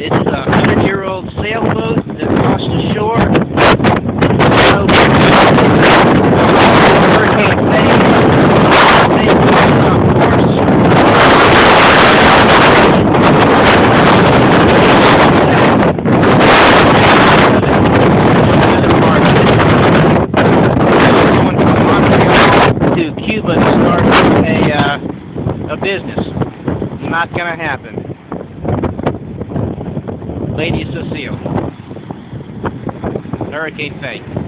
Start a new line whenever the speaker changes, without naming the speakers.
It's a 100-year-old sailboat that washed ashore. Hurricane Faye. Going from Montreal to Cuba to start a business. Not going to happen. Lady Cecile. Hurricane Faye.